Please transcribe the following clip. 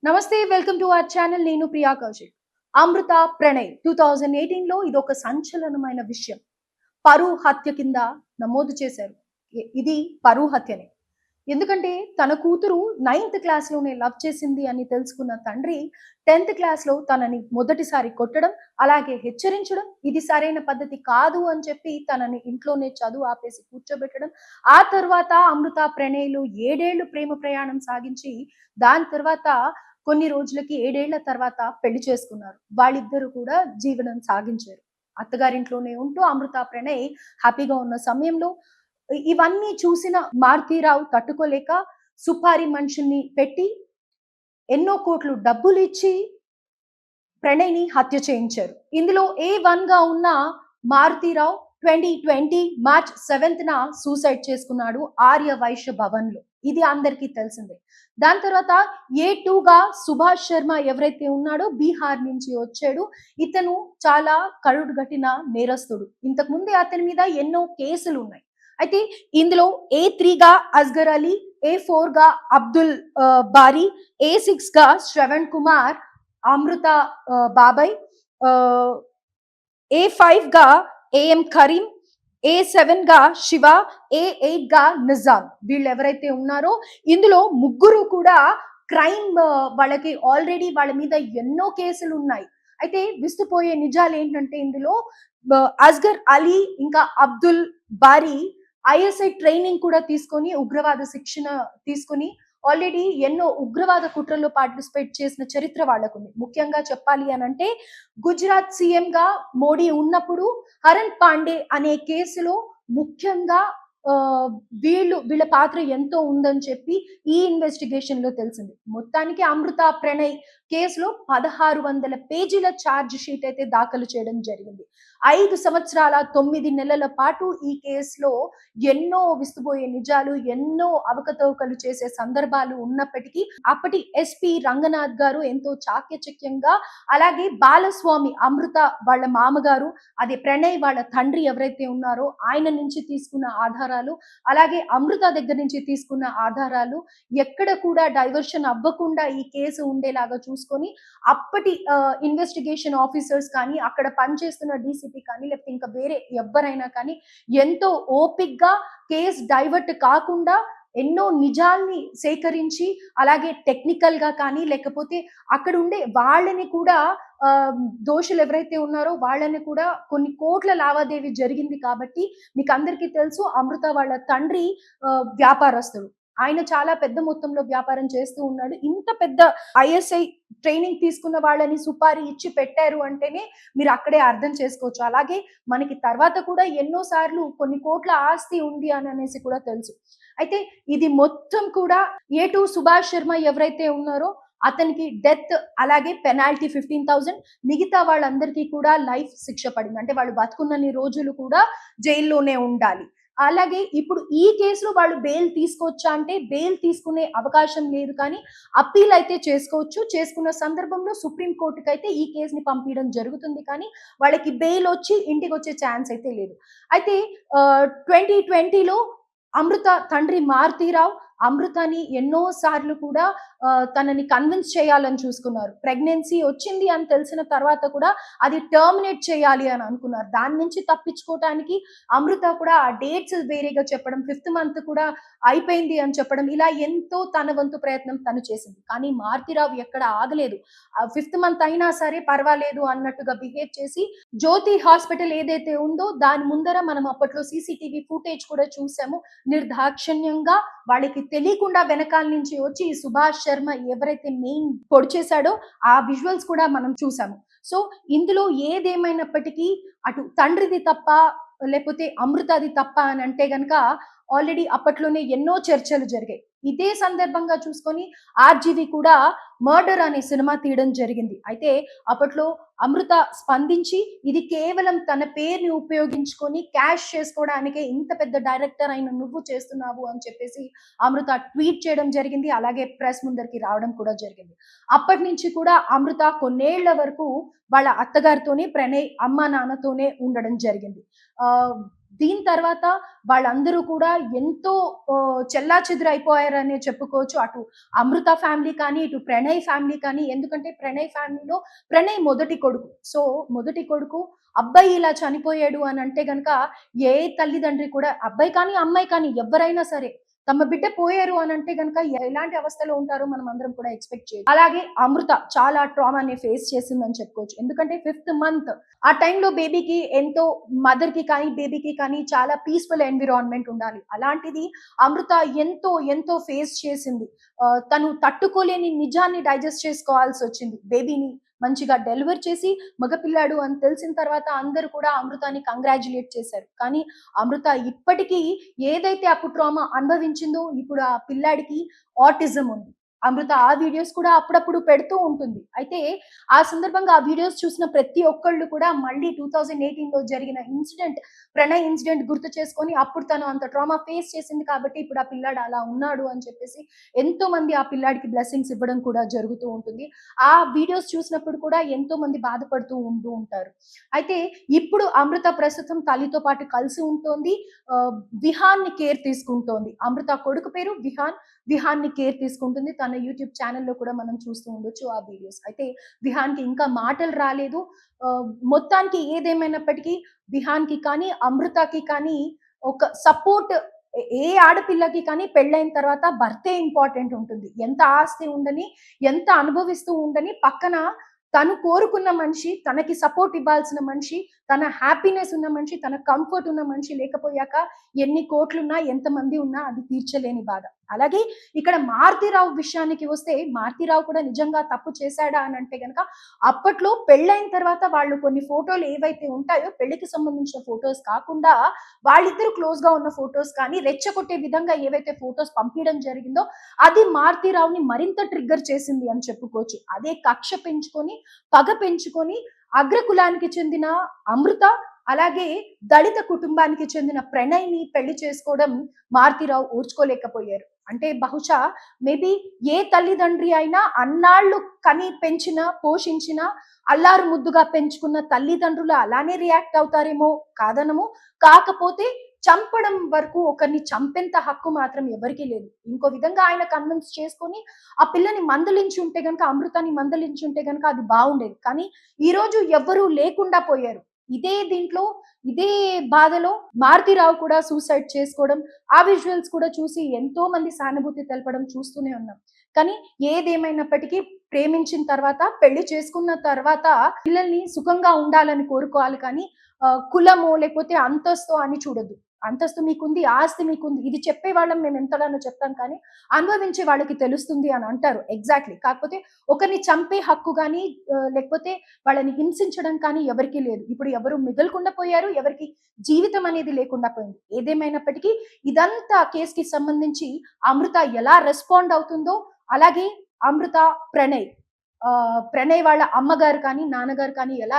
నమస్తే, welcome to our channel. నేను ప్రియా కౌశిక్. అమృత ప్రణయ్ 2018లో ఇదొక సంచలనమైన విషయం. పరువు హత్య కింద నమోదు చేశారు. ఇది పరువు హత్యనే. ఎందుకంటే తన కూతురు 9th క్లాస్‌లోనే లవ్ చేసింది అని తెలుసుకున్న తండ్రి 10th క్లాస్‌లో తనని మొదటిసారి కొట్టడం, అలాగే హెచ్చరించడం, ఇది సరైన పద్ధతి కాదు అని చెప్పి తనని ఇంట్లోనే చదువు ఆపేసి కూర్చోబెట్టడం. ఆ తర్వాత అమృత ప్రణయ్‌లు 7 ఏళ్లు ప్రేమ ప్రయాణం సాగించి దాని తర్వాత కొన్ని రోజులకి 7 ఏళ్ల తర్వాత పెళ్లి చేసుకున్నారు. వాళ్ళిద్దరూ కూడా జీవనం సాగించారు. అత్తగారింట్లోనే ఉంటూ అమృత ప్రణయ్ హ్యాపీగా ఉన్న సమయంలో ఇవన్నీ చూసిన మారుతీరావు తట్టుకోలేక సుపారి మనుషుల్ని పెట్టి ఎన్నో కోట్లు డబ్బులిచ్చి ప్రణయ్‌ని హత్య చేయించారు. ఇందులో A1 గా ఉన్న మారుతీరావు 2020 మార్చ్ 7న సూసైడ్ చేసుకున్నాడు ఆర్య వైశ్య భవన్‌లో. ఇది అందరికీ తెలిసిందే. దాని తర్వాత A2గా సుభాష్ శర్మ ఎవరైతే ఉన్నాడో బీహార్ నుంచి వచ్చాడు. ఇతను చాలా కరుడుగట్టిన నేరస్తుడు. ఇంతకు ముందే అతని మీద ఎన్నో కేసులున్నాయి. అయితే ఇందులో A3గా అస్గర్ అలీ, A4గా అబ్దుల్ బారీ, A6గా శ్రవణ్ కుమార్, అమృత బాబాయ్, A5గా ఏఎం కరీం, A7గా శివ, A8గా నిజాం. వీళ్ళు ఎవరైతే ఉన్నారో ఇందులో ముగ్గురు కూడా క్రైమ్, వాళ్ళకి ఆల్రెడీ వాళ్ళ మీద ఎన్నో కేసులు ఉన్నాయి. అయితే విస్తుపోయే నిజాలు ఏంటంటే ఇందులో అస్గర్ అలీ ఇంకా అబ్దుల్ బారీ ఐఎస్ఐ ట్రైనింగ్ కూడా తీసుకొని ఉగ్రవాద శిక్షణ తీసుకొని ఆల్రెడీ ఎన్నో ఉగ్రవాద కుట్రల్లో పార్టిసిపేట్ చేసిన చరిత్ర వాళ్ళకుంది. ముఖ్యంగా చెప్పాలి అనంటే గుజరాత్ సీఎంగా మోడీ ఉన్నప్పుడు హరణ్ పాండే అనే కేసులో ముఖ్యంగా వీళ్ళ పాత్ర ఎంతో ఉందని చెప్పి ఈ ఇన్వెస్టిగేషన్ లో తెలిసింది. మొత్తానికి అమృత ప్రణయ్ కేసులో 1600 పేజీల ఛార్జ్ షీట్ అయితే దాఖలు చేయడం జరిగింది. 5 సంవత్సరాల 9 నెలల పాటు ఈ కేసులో ఎన్నో విస్తుపోయే నిజాలు, ఎన్నో అవకతవకలు చేసే సందర్భాలు ఉన్నప్పటికీ అప్పటి ఎస్పీ రంగనాథ్ గారు ఎంతో చాకచక్యంగా, అలాగే బాలస్వామి అమృత వాళ్ళ మామగారు, అదే ప్రణయ్ వాళ్ళ తండ్రి ఎవరైతే ఉన్నారో ఆయన నుంచి తీసుకున్న ఆధారాలు, అలాగే అమృత దగ్గర నుంచి తీసుకున్న ఆధారాలు ఎక్కడ కూడా డైవర్షన్ అవ్వకుండా ఈ కేసు ఉండేలాగా చూసుకొని అప్పటి ఇన్వెస్టిగేషన్ ఆఫీసర్స్ కానీ, అక్కడ పనిచేస్తున్న డీసీపీ కానీ, లేకపోతే ఇంకా వేరే ఎవ్వరైనా కానీ ఎంతో ఓపిక్గా కేసు డైవర్ట్ కాకుండా ఎన్నో నిజాల్ని సేకరించి, అలాగే టెక్నికల్ గా కానీ లేకపోతే అక్కడ ఉండే వాళ్ళని కూడా దోషులు ఎవరైతే ఉన్నారో వాళ్ళని కూడా కొన్ని కోట్ల లావాదేవీ జరిగింది కాబట్టి మీకు అందరికీ తెలుసు అమృత వాళ్ళ తండ్రి వ్యాపారస్తుడు. ఆయన చాలా పెద్ద మొత్తంలో వ్యాపారం చేస్తూ ఉన్నాడు. ఇంత పెద్ద ఐఎస్ఐ ట్రైనింగ్ తీసుకున్న వాళ్ళని సుపారీ ఇచ్చి పెట్టారు అంటేనే మీరు అక్కడే అర్థం చేసుకోవచ్చు. అలాగే మనకి తర్వాత కూడా ఎన్నో సార్లు కొన్ని కోట్ల ఆస్తి ఉంది అని అనేసి కూడా తెలుసు. అయితే ఇది మొత్తం కూడా A2 సుభాష్ శర్మ ఎవరైతే ఉన్నారో అతనికి డెత్, అలాగే పెనాల్టీ 15,000, మిగతా వాళ్ళందరికీ కూడా లైఫ్ శిక్ష పడింది. అంటే వాళ్ళు బతుకున్నన్ని రోజులు కూడా జైల్లోనే ఉండాలి. అలాగే ఇప్పుడు ఈ కేసులో వాళ్ళు బెయిల్ తీసుకోవచ్చా అంటే బెయిల్ తీసుకునే అవకాశం లేదు, కానీ అప్పీల్ అయితే చేసుకోవచ్చు. చేసుకున్న సందర్భంలో సుప్రీం కోర్టుకి అయితే ఈ కేసుని పంపించడం జరుగుతుంది, కానీ వాళ్ళకి బెయిల్ వచ్చి ఇంటికి వచ్చే ఛాన్స్ అయితే లేదు. అయితే 2020లో అమృత తండ్రి మారుతీరావు అమృతని ఎన్నో సార్లు కూడా తనని కన్విన్స్ చేయాలని చూసుకున్నారు. ప్రెగ్నెన్సీ వచ్చింది అని తెలిసిన తర్వాత కూడా అది టర్మినేట్ చేయాలి అని అనుకున్నారు. దాని నుంచి తప్పించుకోవటానికి అమృత కూడా ఆ డేట్స్ వేరేగా చెప్పడం, 5th మంత్ కూడా అయిపోయింది అని చెప్పడం, ఇలా ఎంతో తన వంతు ప్రయత్నం తను చేసింది. కానీ మారుతీరావు ఎక్కడ ఆగలేదు. 5th మంత్ అయినా సరే పర్వాలేదు అన్నట్టుగా బిహేవ్ చేసి జ్యోతి హాస్పిటల్ ఏదైతే ఉందో దాని ముందర మనం అప్పట్లో సీసీటీవీ ఫుటేజ్ కూడా చూసాము. నిర్దాక్షిణ్యంగా వాళ్ళకి తెలియకుండా వెనకాల నుంచి వచ్చి ఈ సుభాష్ శర్మ ఎవరైతే మెయిన్ పొడి చేశాడో ఆ విజువల్స్ కూడా మనం చూసాము. సో ఇందులో ఏదేమైనప్పటికీ అటు తండ్రిది తప్ప లేకపోతే అమృతది తప్ప అని అంటే గనక ఆల్రెడీ అప్పట్లోనే ఎన్నో చర్చలు జరిగాయి. ఇదే సందర్భంగా చూసుకొని ఆర్జీవి కూడా మర్డర్ అనే సినిమా తీయడం జరిగింది. అయితే అప్పట్లో అమృత స్పందించి ఇది కేవలం తన పేరుని ఉపయోగించుకొని క్యాష్ చేసుకోవడానికే ఇంత పెద్ద డైరెక్టర్ అయిన నువ్వు చేస్తున్నావు అని చెప్పేసి అమృత ట్వీట్ చేయడం జరిగింది. అలాగే ప్రెస్ ముందరికి రావడం కూడా జరిగింది. అప్పటి నుంచి కూడా అమృత కొన్నేళ్ల వరకు వాళ్ళ అత్తగారితోనే, ప్రణయ్ అమ్మ నాన్నతోనే ఉండడం జరిగింది. దీని తర్వాత వాళ్ళందరూ కూడా ఎంతో చెల్లాచెదురైపోయారనే చెప్పుకోవచ్చు. అటు అమృత ఫ్యామిలీ కానీ, ఇటు ప్రణయ్ ఫ్యామిలీ కానీ. ఎందుకంటే ప్రణయ్ ఫ్యామిలీలో ప్రణయ్ మొదటి కొడుకు. సో, మొదటి కొడుకు అబ్బాయి ఇలా చనిపోయాడు అనంటే గనక ఏ తల్లిదండ్రి కూడా అబ్బాయి కానీ, అమ్మాయి కానీ ఎవ్వరైనా సరే తమ బిడ్డ పోయారు అనంటే గనక ఎలాంటి అవస్థలో ఉంటారో మనం అందరం కూడా ఎక్స్‌పెక్ట్ చేయొచ్చు. అలాగే అమృత చాలా ట్రామాని ఫేస్ చేసిందని చెప్పుకోవచ్చు. ఎందుకంటే 5th మంత్ ఆ టైంలో బేబీకి ఎంతో మదర్‌కి కానీ, బేబీకి కానీ చాలా పీస్‌ఫుల్ ఎన్విరాన్మెంట్ ఉండాలి. అలాంటిది అమృత ఎంతో ఫేస్ చేసింది. తను తట్టుకోలేని నిజాన్ని డైజెస్ట్ చేసుకోవాల్సొచ్చింది. బేబీని మంచిగా డెలివర్ చేసి మగపిల్లాడు అని తెలిసిన తర్వాత అందరూ కూడా అమృతాని కంగ్రాచ్యులేట్ చేశారు. కానీ అమృత ఇప్పటికీ ఏదైతే అప్పుడు ట్రామా అనుభవించిందో ఇప్పుడు ఆ పిల్లాడికి ఆటిజం ఉంది. అమృత ఆ వీడియోస్ కూడా అప్పుడప్పుడు పెడుతూ ఉంటుంది. అయితే ఆ సందర్భంగా ఆ వీడియోస్ చూసిన ప్రతి ఒక్కళ్ళు కూడా మళ్ళీ 2018లో జరిగిన ప్రణయ్ ఇన్సిడెంట్ గుర్తు చేసుకొని అప్పుడు తను అంత ట్రామా ఫేస్ చేసింది కాబట్టి ఇప్పుడు ఆ పిల్లాడు అలా ఉన్నాడు అని చెప్పేసి ఎంతో మంది ఆ పిల్లాడికి బ్లెస్సింగ్స్ ఇవ్వడం కూడా జరుగుతూ ఉంటుంది. ఆ వీడియోస్ చూసినప్పుడు కూడా ఎంతో మంది బాధపడుతూ ఉంటూ ఉంటారు. అయితే ఇప్పుడు అమృత ప్రస్తుతం తల్లితో పాటు కలిసి ఉంటోంది. విహాన్‌ని కేర్ తీసుకుంటోంది. అమృత కొడుకు పేరు విహాన్‌ని కేర్ తీసుకుంటుంది. తన యూట్యూబ్ ఛానెల్‌లో కూడా మనం చూస్తూ ఉండొచ్చు ఆ వీడియోస్. అయితే విహాన్‌కి ఇంకా మాటలు రాలేదు. మొత్తానికి ఏదేమైనప్పటికీ విహాన్‌కి కానీ, అమృతకి కానీ ఒక సపోర్ట్ ఏ ఆడపిల్లకి కానీ పెళ్ళైన తర్వాత భర్తే ఇంపార్టెంట్ ఉంటుంది. ఎంత ఆస్తి ఉండని, ఎంత అనుభవిస్తూ ఉండని పక్కన తను కోరుకున్న మనిషి, తనకి సపోర్ట్ ఇవ్వాల్సిన మనిషి, తన హ్యాపీనెస్ ఉన్న మనిషి, తన కంఫర్ట్ ఉన్న మనిషి లేకపోయాక ఎన్ని కోట్లున్నా, ఎంతమంది ఉన్నా అది తీర్చలేని బాధ. అలాగే ఇక్కడ మారుతీరావు విషయానికి వస్తే, మారుతీరావు కూడా నిజంగా తప్పు చేశాడా అని అంటే గనక అప్పట్లో పెళ్ళైన తర్వాత వాళ్ళు కొన్ని ఫోటోలు ఏవైతే ఉంటాయో పెళ్లికి సంబంధించిన ఫోటోస్ కాకుండా వాళ్ళిద్దరూ క్లోజ్ గా ఉన్న ఫోటోస్ కానీ రెచ్చగొట్టే విధంగా ఏవైతే ఫోటోస్ పంపించడం జరిగిందో అది మారుతీరావుని మరింత ట్రిగ్గర్ చేసింది అని చెప్పుకోవచ్చు. అదే కక్ష పెంచుకొని, పగ పెంచుకొని అగ్రకులానికి చెందిన అమృత అలాగే దళిత కుటుంబానికి చెందిన ప్రణయ్‌ని పెళ్లి చేసుకోవడం మారుతీరావు ఓర్చుకోలేకపోయారు. అంటే బహుశా మేబీ ఏ తల్లిదండ్రి అయినా అన్నాళ్ళు కని పెంచిన, పోషించిన, అల్లారు ముద్దుగా పెంచుకున్న తల్లిదండ్రులు అలానే రియాక్ట్ అవుతారేమో కాదనము. కాకపోతే చంపడం వరకు ఒకరిని చంపేంత హక్కు మాత్రం ఎవరికీ లేదు. ఇంకో విధంగా ఆయన కన్విన్స్ చేసుకొని ఆ పిల్లని మందలించి ఉంటే గనక, అమృతాన్ని మందలించి ఉంటే గనక అది బావుండేది. కానీ ఈరోజు ఎవ్వరూ లేకుండా పోయారు. ఇదే బాధలో మారుతీరావు కూడా సూసైడ్ చేసుకోవడం, ఆ విజువల్స్ కూడా చూసి ఎంతో మంది సానుభూతి తెలపడం చూస్తూనే ఉన్నాం. కానీ ఏదేమైనప్పటికీ ప్రేమించిన తర్వాత, పెళ్లి చేసుకున్న తర్వాత పిల్లల్ని సుఖంగా ఉండాలని కోరుకోవాలి కానీ కులమో లేకపోతే అంతస్తు అని చూడొద్దు. అంతస్తు మీకుంది, ఆస్తి మీకుంది. ఇది చెప్పేవాళ్ళం మేము ఎంతగానో చెప్తాం కానీ, అనుభవించే వాళ్ళకి తెలుస్తుంది అని అంటారు. ఎగ్జాక్ట్‌లీ. కాకపోతే ఒకరిని చంపే హక్కు గాని లేకపోతే వాళ్ళని హింసించడం కానీ ఎవరికీ లేదు. ఇప్పుడు ఎవరు మిగలకుండా పోయారు. ఎవరికీ జీవితం అనేది లేకుండా పోయింది. ఏదేమైనప్పటికీ ఇదంతా కేస్‌కి సంబంధించి అమృత ఎలా రెస్పాండ్ అవుతుందో, అలాగే అమృత, ప్రణయ్ వాళ్ళ అమ్మగారు కానీ, నాన్నగారు కానీ ఎలా